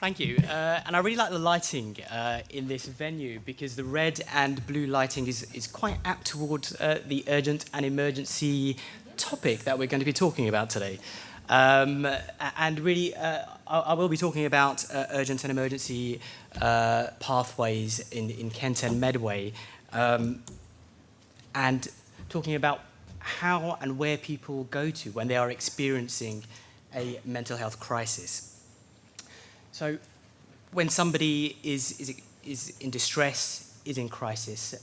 Thank you. And I really like the lighting in this venue because the red and blue lighting is quite apt towards the urgent and emergency topic that we're going to be talking about today. And really, I will be talking about urgent and emergency pathways in Kent and Medway, and talking about how and where people go to when they are experiencing a mental health crisis. So when somebody is in distress, is in crisis,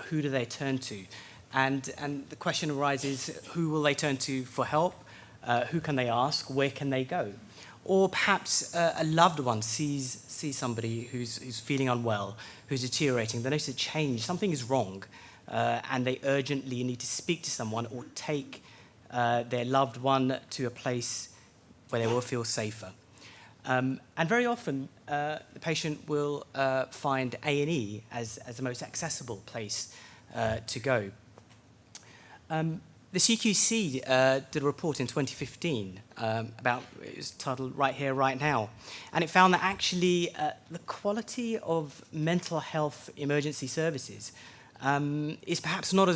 who do they turn to? And the question arises, who will they turn to for help? Who can they ask? Where can they go? Or perhaps a loved one sees somebody who's feeling unwell, who's deteriorating. They notice a change, something is wrong, and they urgently need to speak to someone or take their loved one to a place where they will feel safer. And very often, the patient will find A&E as the most accessible place to go. The CQC did a report in 2015 about, it was titled Right Here, Right Now, and it found that actually the quality of mental health emergency services is perhaps not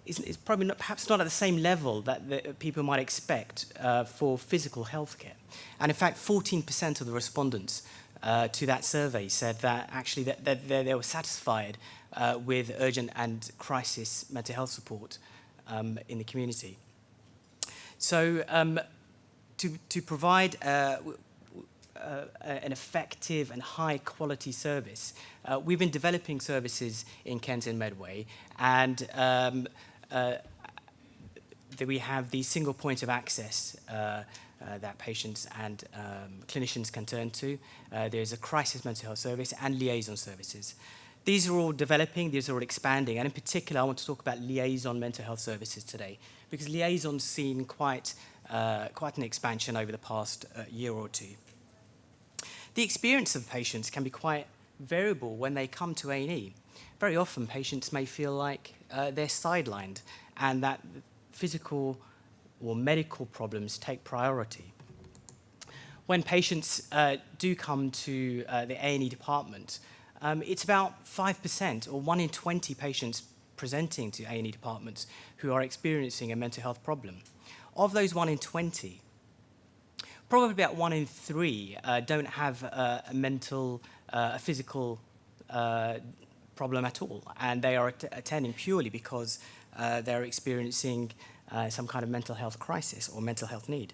is probably not, perhaps not at the same level that people might expect for physical healthcare. And in fact, 14% of the respondents to that survey said that actually that they were satisfied with urgent and crisis mental health support in the community. So to provide an effective and high quality service, we've been developing services in Kent and Medway, and we have the single point of access that patients and clinicians can turn to. There's a crisis mental health service and liaison services. These are all developing, these are all expanding, and in particular I want to talk about liaison mental health services today, because liaison's seen quite an expansion over the past year or two. The experience of patients can be quite variable when they come to A&E. Very often patients may feel like they're sidelined and that physical or medical problems take priority. When patients do come to the A&E department, it's about 5% or 1 in 20 patients presenting to A&E departments who are experiencing a mental health problem. Of those 1 in 20, probably about 1 in 3 don't have a physical problem at all, and they are attending purely because they're experiencing some kind of mental health crisis or mental health need.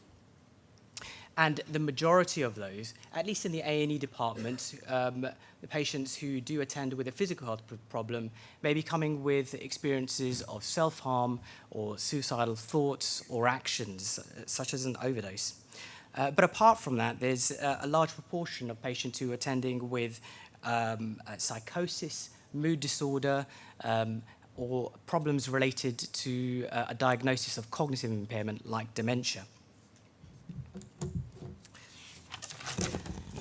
And the majority of those, at least in the A&E department, the patients who do attend with a physical health problem may be coming with experiences of self-harm or suicidal thoughts or actions, such as an overdose. But apart from that, there's a large proportion of patients who are attending with psychosis, mood disorder, or problems related to a diagnosis of cognitive impairment like dementia.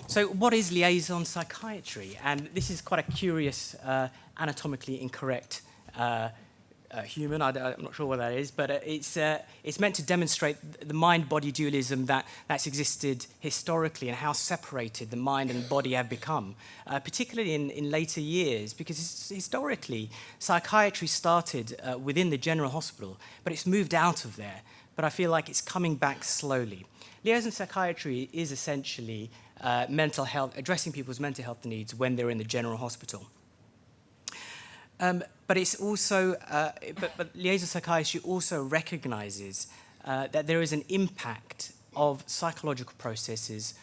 So what is liaison psychiatry? And this is quite a curious, anatomically incorrect human. I'm not sure what that is, but it's meant to demonstrate the mind-body dualism that's existed historically and how separated the mind and body have become, particularly in later years, because historically psychiatry started within the general hospital, but it's moved out of there. But I feel like it's coming back slowly. Liaison psychiatry is essentially mental health, addressing people's mental health needs when they're in the general hospital. But it's also, but liaison psychiatry also recognizes that there is an impact of psychological processes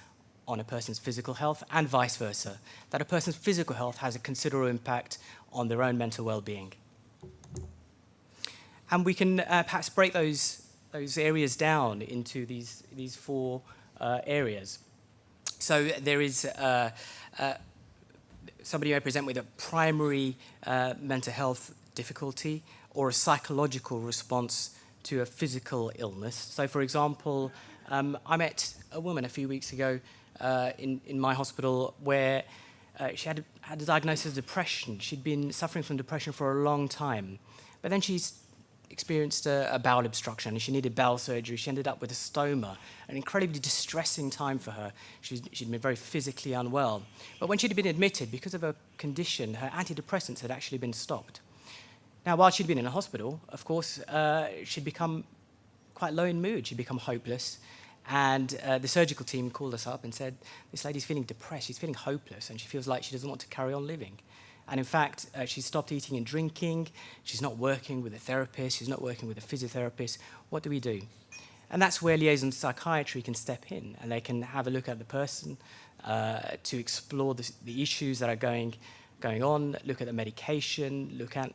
on a person's physical health and vice versa, that a person's physical health has a considerable impact on their own mental well-being. And we can perhaps break those areas down into these 4 areas. So there is somebody may present with a primary mental health difficulty or a psychological response to a physical illness. So, for example, I met a woman a few weeks ago in my hospital where she had a diagnosis of depression. She'd been suffering from depression for a long time, but then she experienced a bowel obstruction and she needed bowel surgery. She ended up with a stoma, an incredibly distressing time for her. She'd been very physically unwell. But when she'd been admitted, because of her condition, her antidepressants had actually been stopped. Now, while she'd been in a hospital, of course, she'd become quite low in mood. She'd become hopeless. And the surgical team called us up and said, this lady's feeling depressed, she's feeling hopeless, and she feels like she doesn't want to carry on living. And in fact, she stopped eating and drinking. She's not working with a therapist. She's not working with a physiotherapist. What do we do? And that's where Liaison Psychiatry can step in, and they can have a look at the person to explore the issues that are going on, look at the medication, look at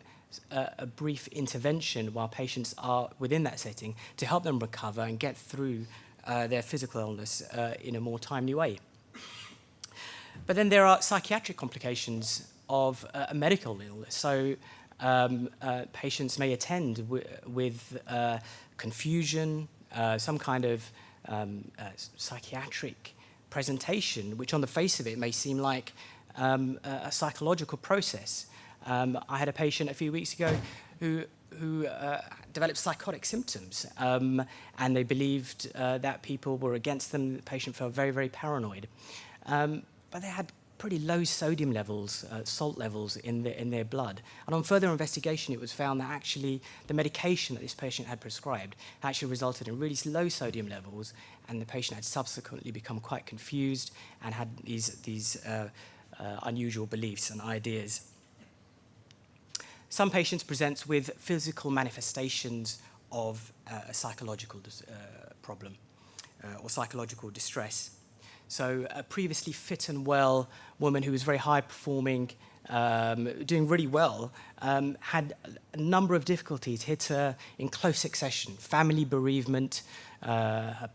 a brief intervention while patients are within that setting to help them recover and get through their physical illness in a more timely way. But then there are psychiatric complications of a medical illness. So patients may attend with confusion, some kind of psychiatric presentation, which on the face of it may seem like a psychological process. I had a patient a few weeks ago who developed psychotic symptoms, and they believed that people were against them. The patient felt very, very paranoid. But they had pretty low sodium levels, salt levels in their blood. And on further investigation, it was found that actually the medication that this patient had prescribed actually resulted in really low sodium levels, and the patient had subsequently become quite confused and had these unusual beliefs and ideas. Some patients present with physical manifestations of a psychological problem or psychological distress. So a previously fit and well woman who was very high performing, doing really well, had a number of difficulties hit her in close succession. Family bereavement, her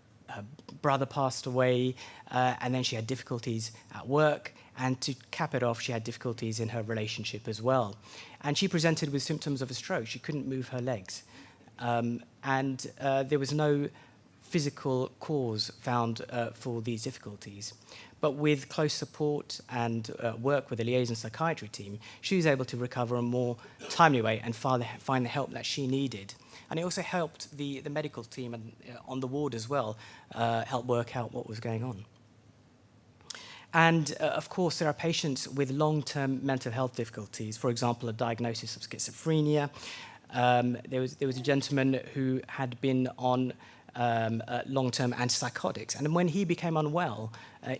brother passed away, and then she had difficulties at work, and to cap it off, she had difficulties in her relationship as well. And she presented with symptoms of a stroke. She couldn't move her legs. And there was no physical cause found for these difficulties. But with close support and work with the Liaison Psychiatry team, she was able to recover in a more timely way and find the help that she needed. And it also helped the medical team and, on the ward as well help work out what was going on. And of course, there are patients with long-term mental health difficulties, for example, a diagnosis of schizophrenia. There was a gentleman who had been on long-term antipsychotics. And when he became unwell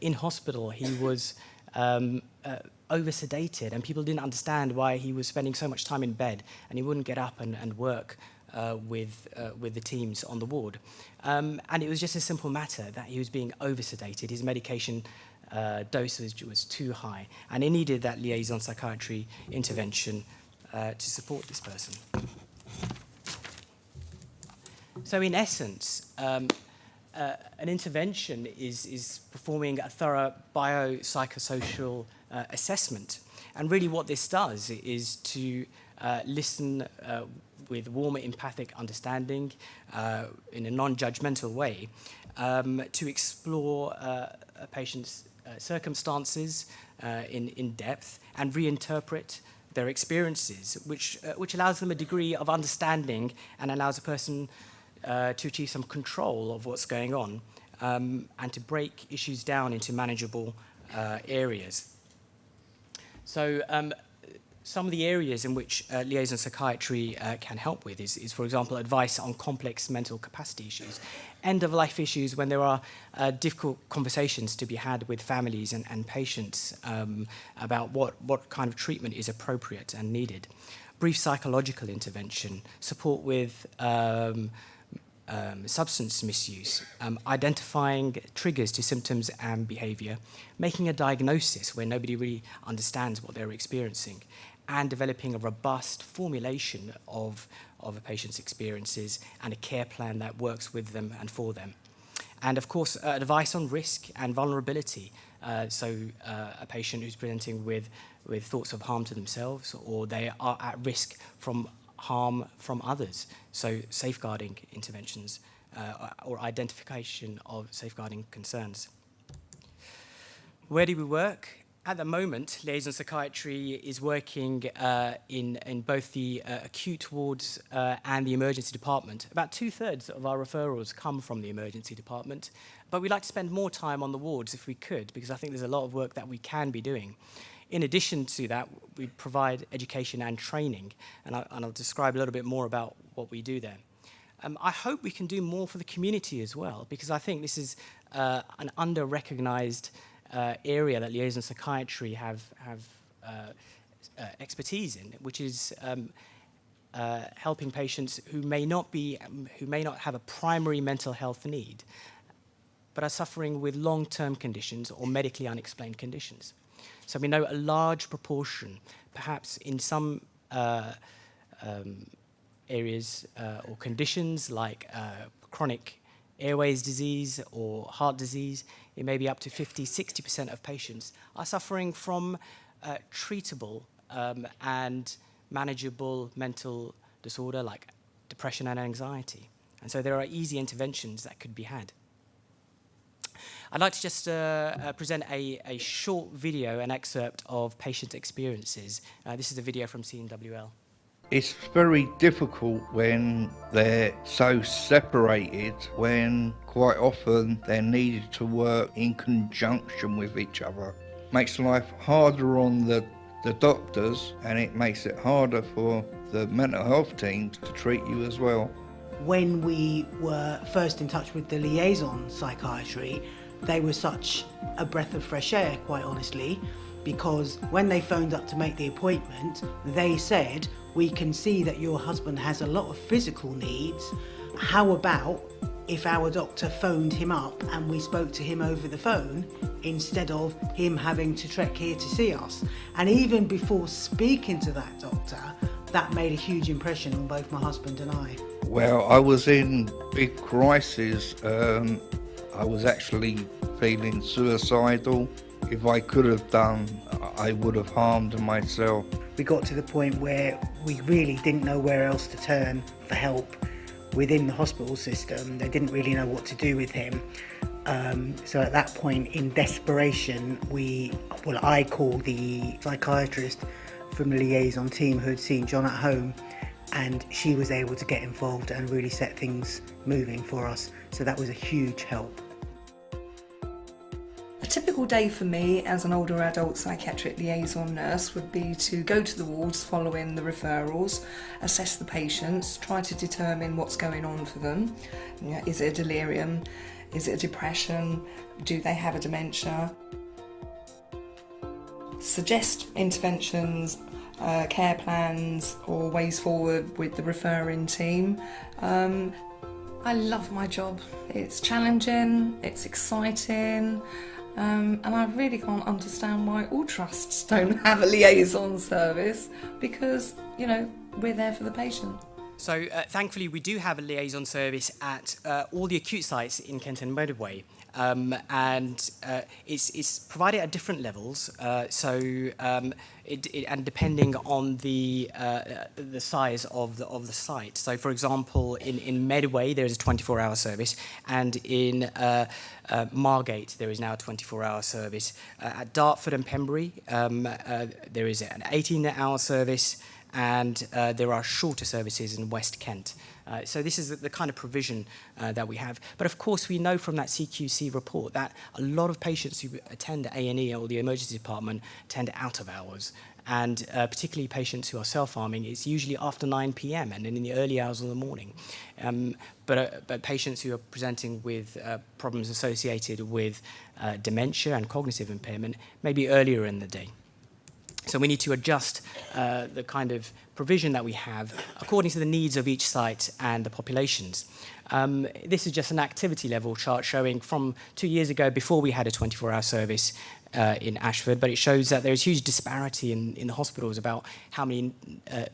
in hospital, he was over-sedated, and people didn't understand why he was spending so much time in bed, and he wouldn't get up and work with the teams on the ward. And it was just a simple matter that he was being over-sedated. His medication dosage was too high, and he needed that liaison psychiatry intervention to support this person. So in essence, an intervention is performing a thorough biopsychosocial assessment. And really what this does is to listen with warm empathic understanding in a non-judgmental way to explore a patient's circumstances in depth and reinterpret their experiences, which allows them a degree of understanding and allows a person to achieve some control of what's going on and to break issues down into manageable areas. So some of the areas in which liaison psychiatry can help with is, for example, advice on complex mental capacity issues, end-of-life issues when there are difficult conversations to be had with families and patients about what kind of treatment is appropriate and needed, brief psychological intervention, support with substance misuse, identifying triggers to symptoms and behaviour, making a diagnosis where nobody really understands what they're experiencing, and developing a robust formulation of a patient's experiences and a care plan that works with them and for them. And of course, advice on risk and vulnerability. So a patient who's presenting with thoughts of harm to themselves, or they are at risk from harm from others. So safeguarding interventions or identification of safeguarding concerns. Where do we work? At the moment, Liaison Psychiatry is working in both the acute wards and the emergency department. About 2/3 of our referrals come from the emergency department, but we'd like to spend more time on the wards if we could, because I think there's a lot of work that we can be doing. In addition to that, we provide education and training, and I'll describe a little bit more about what we do there. I hope we can do more for the community as well, because I think this is an under-recognised area that Liaison Psychiatry have expertise in, which is helping patients who may not have a primary mental health need, but are suffering with long-term conditions or medically unexplained conditions. So we know a large proportion, perhaps in some areas or conditions like chronic airways disease or heart disease, it may be up to 50–60% of patients are suffering from treatable and manageable mental disorder like depression and anxiety. And so there are easy interventions that could be had. I'd like to just present a short video, an excerpt of patient experiences. This is a video from CNWL. It's very difficult when they're so separated, when quite often they're needed to work in conjunction with each other. Makes life harder on the doctors, and it makes it harder for the mental health teams to treat you as well. When we were first in touch with the Liaison Psychiatry, they were such a breath of fresh air, quite honestly, because when they phoned up to make the appointment, they said, "We can see that your husband has a lot of physical needs. How about if our doctor phoned him up and we spoke to him over the phone instead of him having to trek here to see us?" And even before speaking to that doctor, that made a huge impression on both my husband and I. Well, I was in big crisis. I was actually feeling suicidal. If I could have done, I would have harmed myself. We got to the point where we really didn't know where else to turn for help within the hospital system. They didn't really know what to do with him. So at that point, in desperation, I called the psychiatrist from the Liaison team who had seen John at home, and she was able to get involved and really set things moving for us. So that was a huge help. A typical day for me as an older adult psychiatric liaison nurse would be to go to the wards following the referrals, assess the patients, try to determine what's going on for them. You know, is it a delirium? Is it a depression? Do they have a dementia? Suggest interventions, care plans or ways forward with the referring team. I love my job. It's challenging, it's exciting. And I really can't understand why all trusts don't have a liaison service, because, you know, we're there for the patient. So thankfully we do have a liaison service at all the acute sites in Kent and Medway. And it's provided at different levels, and depending on the size of the site. So, for example, in Medway there is a 24-hour service, and in Margate there is now a 24-hour service. At Dartford and Pembury there is an 18-hour service, and there are shorter services in West Kent. So this is the kind of provision that we have. But of course, we know from that CQC report that a lot of patients who attend A&E or the emergency department attend out of hours. And particularly patients who are self-harming, it's usually after 9 p.m. and in the early hours of the morning. But patients who are presenting with problems associated with dementia and cognitive impairment may be earlier in the day. So we need to adjust the kind of provision that we have according to the needs of each site and the populations. This is just an activity level chart showing from 2 years ago, before we had a 24-hour service in Ashford, but it shows that there's huge disparity in the hospitals about how many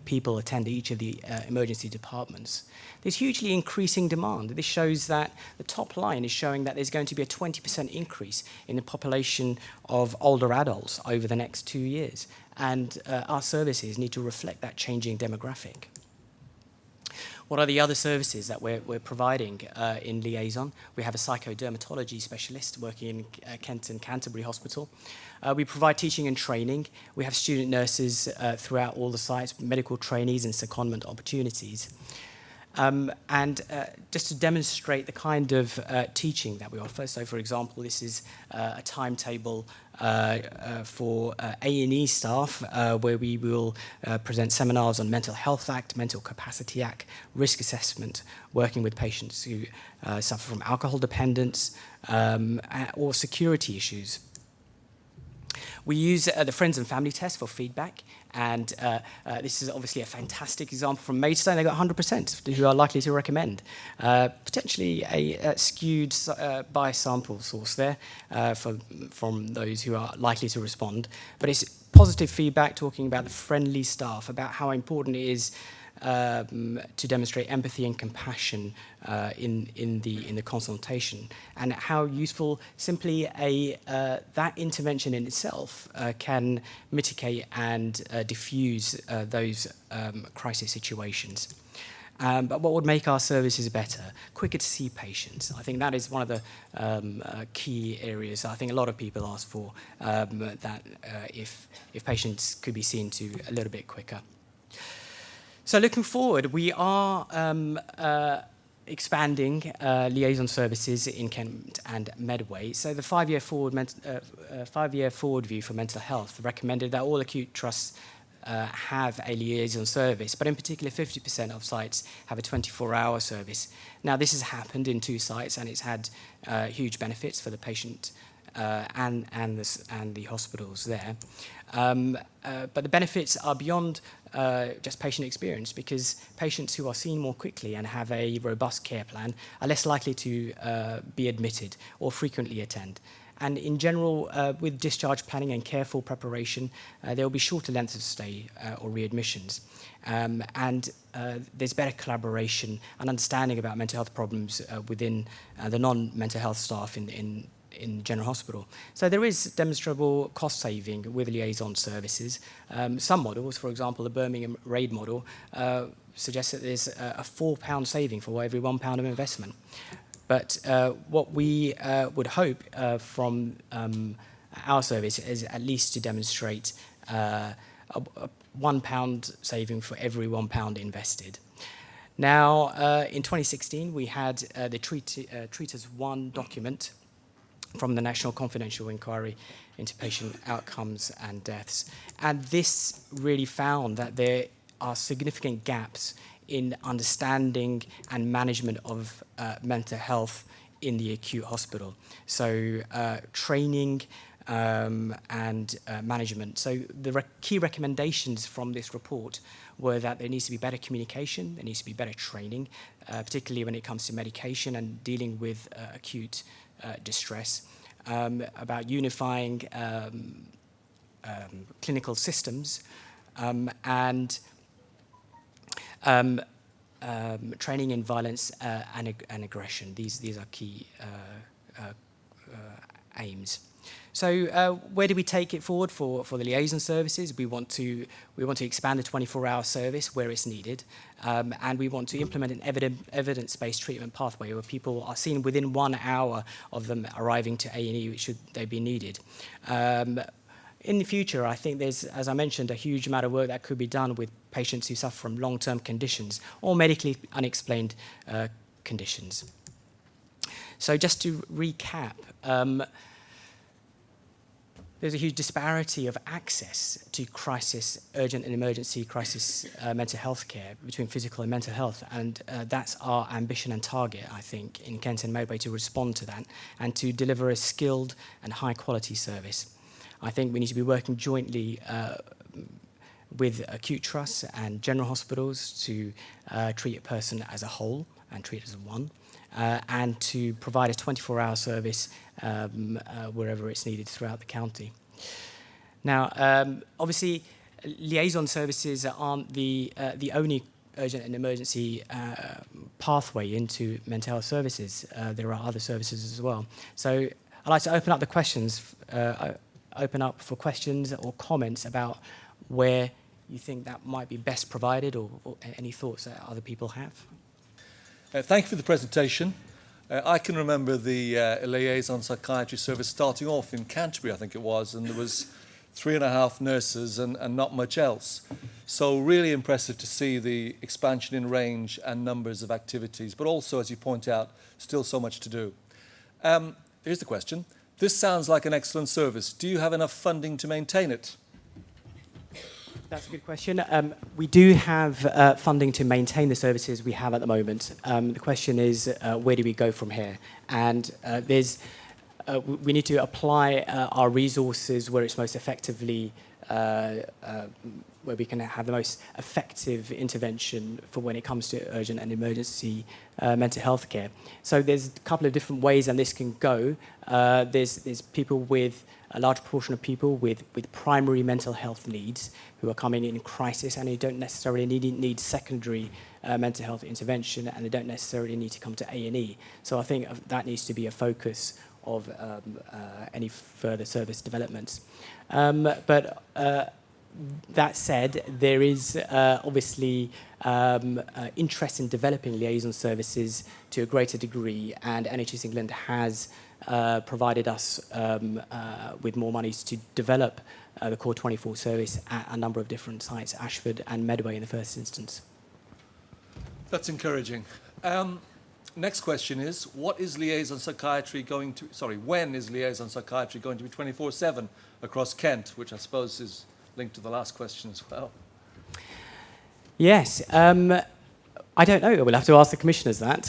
people attend each of the emergency departments. There's hugely increasing demand. This shows that the top line is showing that there's going to be a 20% increase in the population of older adults over the next 2 years. And our services need to reflect that changing demographic. What are the other services that we're providing in Liaison? We have a psychodermatology specialist working in Kent and Canterbury Hospital. We provide teaching and training. We have student nurses throughout all the sites, medical trainees and secondment opportunities. Just to demonstrate the kind of teaching that we offer, so for example, this is a timetable for A&E staff where we will present seminars on Mental Health Act, Mental Capacity Act, risk assessment, working with patients who suffer from alcohol dependence or security issues. We use the Friends and Family Test for feedback, and this is obviously a fantastic example from Maidstone. They got 100% who are likely to recommend. Potentially a skewed bias sample source there from those who are likely to respond, but it's positive feedback talking about the friendly staff, about how important it is to demonstrate empathy and compassion in the consultation, and how useful simply that intervention in itself can mitigate and diffuse those crisis situations. But what would make our services better? Quicker to see patients. I think that is one of the key areas I think a lot of people ask for, that if patients could be seen to a little bit quicker. So looking forward, we are expanding liaison services in Kent and Medway. So the five-year forward view for mental health recommended that all acute trusts have a liaison service, but in particular 50% of sites have a 24-hour service. Now this has happened in 2 sites, and it's had huge benefits for the patient and the hospitals there. But the benefits are beyond just patient experience, because patients who are seen more quickly and have a robust care plan are less likely to be admitted or frequently attend. And in general, with discharge planning and careful preparation, there will be shorter lengths of stay or readmissions. And there's better collaboration and understanding about mental health problems within the non-mental health staff in General Hospital. So there is demonstrable cost saving with liaison services. Some models, for example, the Birmingham RAID model, suggests that there's a £4 saving for every £1 of investment. But what we would hope from our service is at least to demonstrate a £1 saving for every £1 invested. Now, in 2016, we had the Treat as One document from the National Confidential Inquiry into Patient Outcomes and Deaths. And this really found that there are significant gaps in understanding and management of mental health in the acute hospital. So training and management. So the key recommendations from this report were that there needs to be better communication, there needs to be better training, particularly when it comes to medication and dealing with acute distress, about unifying clinical systems, and training in violence and aggression. These are key aims. So where do we take it forward for the liaison services? We want to expand the 24-hour service where it's needed, and we want to implement an evidence-based treatment pathway where people are seen within 1 hour of them arriving to A&E should they be needed. In the future, I think there's, as I mentioned, a huge amount of work that could be done with patients who suffer from long-term conditions or medically unexplained conditions. So just to recap, there's a huge disparity of access to crisis, urgent and emergency crisis mental health care between physical and mental health, and that's our ambition and target, I think, in Kent and Medway, to respond to that and to deliver a skilled and high-quality service. I think we need to be working jointly with acute trusts and general hospitals to treat a person as a whole and treat as one, and to provide a 24-hour service wherever it's needed throughout the county. Now, obviously, liaison services aren't the only urgent and emergency pathway into mental health services. There are other services as well. So I'd like to open up the questions, open up for questions or comments about where you think that might be best provided, or any thoughts that other people have. Thank you for the presentation. I can remember the Liaison psychiatry service starting off in Canterbury, I think it was, and there was 3.5 nurses and not much else. So really impressive to see the expansion in range and numbers of activities, but also, as you point out, still so much to do. Here's the question. This sounds like an excellent service. Do you have enough funding to maintain it? That's a good question. We do have funding to maintain the services we have at the moment. The question is, where do we go from here? And we need to apply our resources where it's most effectively, where we can have the most effective intervention for when it comes to urgent and emergency mental health care. So there's a couple of different ways and this can go. There's people with a large proportion of people with primary mental health needs who are coming in crisis and who don't necessarily need secondary mental health intervention, and they don't necessarily need to come to A&E. So I think that needs to be a focus of any further service developments. But that said, there is obviously interest in developing liaison services to a greater degree, and NHS England has provided us with more monies to develop the Core 24 service at a number of different sites, Ashford and Medway in the first instance. That's encouraging. Next question is, when is liaison psychiatry going to be 24/7 across Kent, which I suppose is linked to the last question as well? Yes. I don't know. We'll have to ask the commissioners that.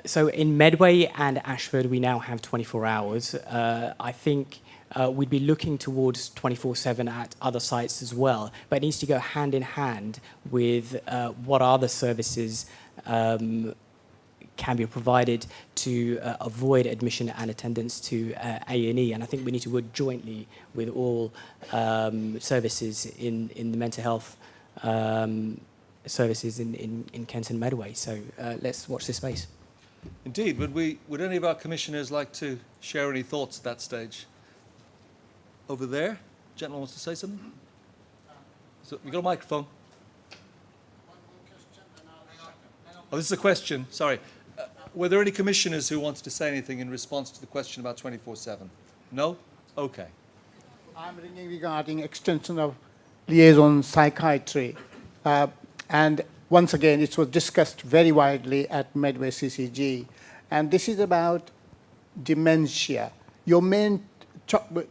So in Medway and Ashford, we now have 24 hours. I think we'd be looking towards 24/7 at other sites as well, but it needs to go hand in hand with what other services can be provided to avoid admission and attendance to A&E. And I think we need to work jointly with all services in the mental health services in Kent and Medway. So let's watch this space. Indeed. Would any of our commissioners like to share any thoughts at that stage? Over there, gentleman wants to say something. So you got a microphone? Oh, this is a question. Sorry. Were there any commissioners who wanted to say anything in response to the question about 24/7? No? Okay. I'm ringing regarding extension of liaison psychiatry. And once again, it was discussed very widely at Medway CCG. And this is about dementia. Your main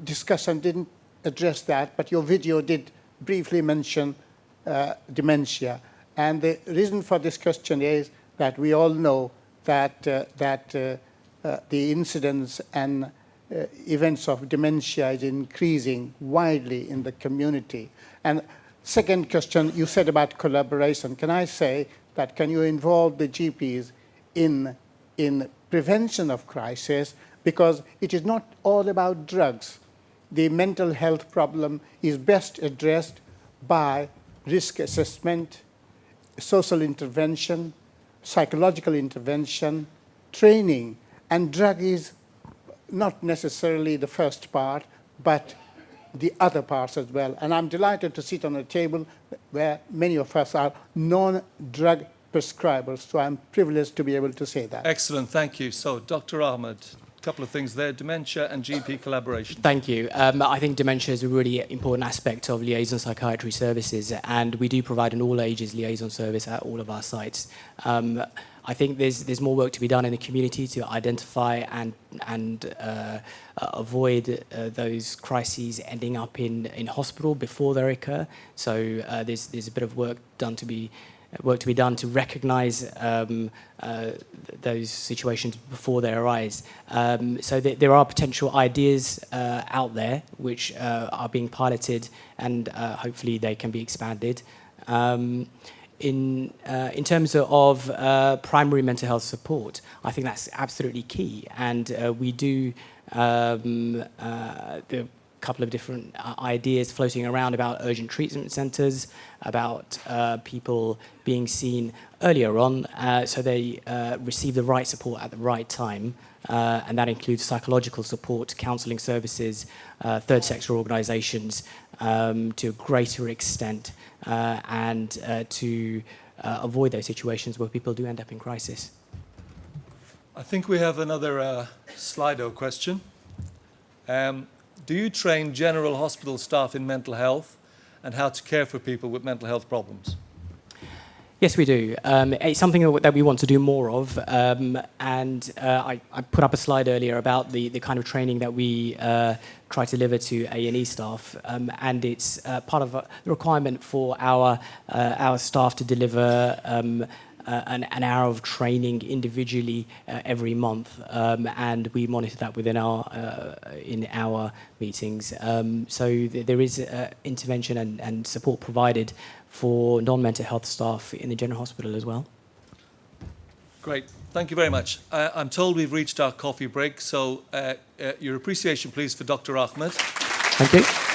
discussion didn't address that, but your video did briefly mention dementia. And the reason for this question is that we all know that the incidence and events of dementia is increasing widely in the community. And second question, you said about collaboration. Can I say that can you involve the GPs in prevention of crisis? Because it is not all about drugs. The mental health problem is best addressed by risk assessment, social intervention, psychological intervention, training, and drug is not necessarily the first part, but the other parts as well. And I'm delighted to sit on a table where many of us are non-drug prescribers, so I'm privileged to be able to say that. Excellent, thank you. So, Dr. Ahmed, a couple of things there, dementia and GP collaboration. Thank you. I think dementia is a really important aspect of liaison psychiatry services, and we do provide an all-ages liaison service at all of our sites. I think there's more work to be done in the community to identify and avoid those crises ending up in hospital before they occur. So there's a bit of work to be done to recognise those situations before they arise. So there are potential ideas out there which are being piloted, and hopefully they can be expanded. In terms of primary mental health support, I think that's absolutely key, and we do there are a couple of different ideas floating around about urgent treatment centres, about people being seen earlier on so they receive the right support at the right time, and that includes psychological support, counselling services, third sector organisations to a greater extent, and to avoid those situations where people do end up in crisis. I think we have another Slido question. Do you train general hospital staff in mental health and how to care for people with mental health problems? Yes, we do. It's something that we want to do more of, and I put up a slide earlier about the kind of training that we try to deliver to A&E staff, and it's part of the requirement for our staff to deliver an hour of training individually every month, and we monitor that within in our meetings. So there is intervention and support provided for non-mental health staff in the general hospital as well. Great, thank you very much. I'm told we've reached our coffee break, so your appreciation please for Dr. Ahmed. Thank you.